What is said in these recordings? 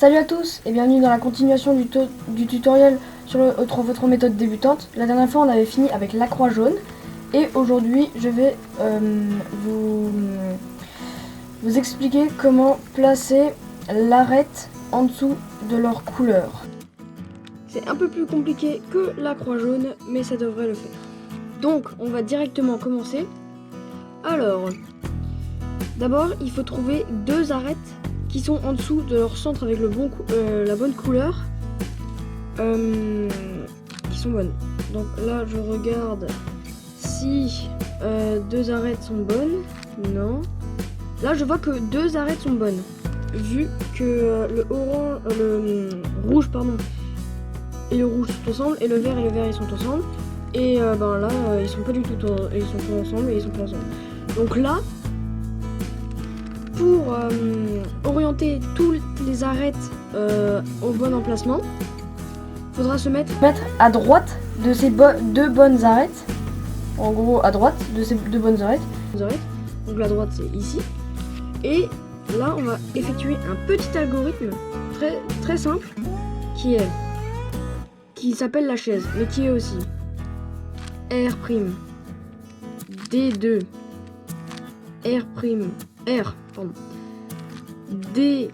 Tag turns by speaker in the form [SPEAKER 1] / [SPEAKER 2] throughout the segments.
[SPEAKER 1] Salut à tous et bienvenue dans la continuation du tutoriel sur votre méthode débutante. La dernière fois on avait fini avec la croix jaune et aujourd'hui je vais vous expliquer comment placer l'arête en dessous de leur couleur. C'est un peu plus compliqué que la croix jaune mais ça devrait le faire. Donc on va directement commencer. Alors, d'abord il faut trouver deux arêtes qui sont en dessous de leur centre avec la bonne couleur, qui sont bonnes. Donc là je regarde si deux arêtes sont bonnes. Non. Là je vois que deux arêtes sont bonnes, vu que le rouge et le rouge sont ensemble, et le vert ils sont ensemble, et là ils sont pas du tout ils sont pas ensemble et ils sont pas ensemble. Donc là, pour orienter toutes les arêtes au bon emplacement, il faudra se mettre à droite de ces deux bonnes arêtes. En gros, à droite de ces deux bonnes arêtes. Donc la droite c'est ici. Et là, on va effectuer un petit algorithme très simple qui s'appelle la chaise, mais qui est aussi R', D2, D,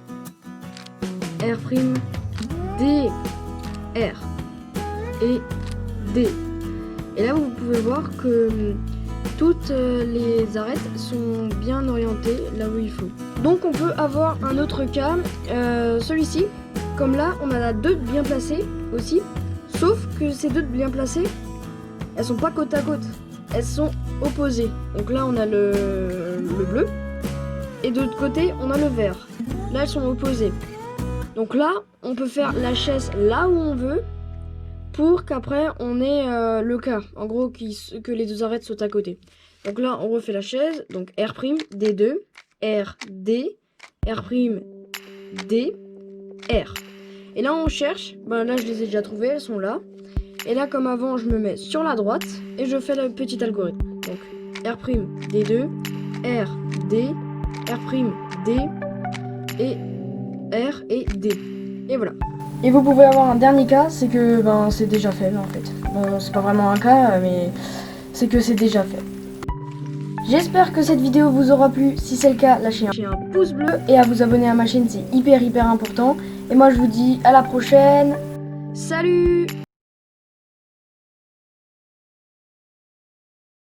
[SPEAKER 1] R', D, R et D. Et là vous pouvez voir que toutes les arêtes sont bien orientées là où il faut. Donc on peut avoir un autre cas, celui-ci. Comme là on en a deux bien placés aussi, sauf que ces deux bien placées, elles sont pas côte à côte, elles sont opposées. Donc là on a le bleu et de l'autre côté on a le vert. Là elles sont opposées. Donc là on peut faire la chaise là où on veut pour qu'après on ait le cas, en gros que les deux arêtes soient à côté. Donc là on refait la chaise, donc R', D2, R, D, R', D, R. Et là on cherche, là je les ai déjà trouvées, elles sont là. Et là comme avant je me mets sur la droite et je fais le petit algorithme. Donc R', D2, R, D, R', D et R et D. Et voilà. Et vous pouvez avoir un dernier cas, c'est que c'est déjà fait en fait. C'est pas vraiment un cas, mais c'est que c'est déjà fait. J'espère que cette vidéo vous aura plu. Si c'est le cas, lâchez un pouce bleu et à vous abonner à ma chaîne, c'est hyper important. Et moi je vous dis à la prochaine. Salut!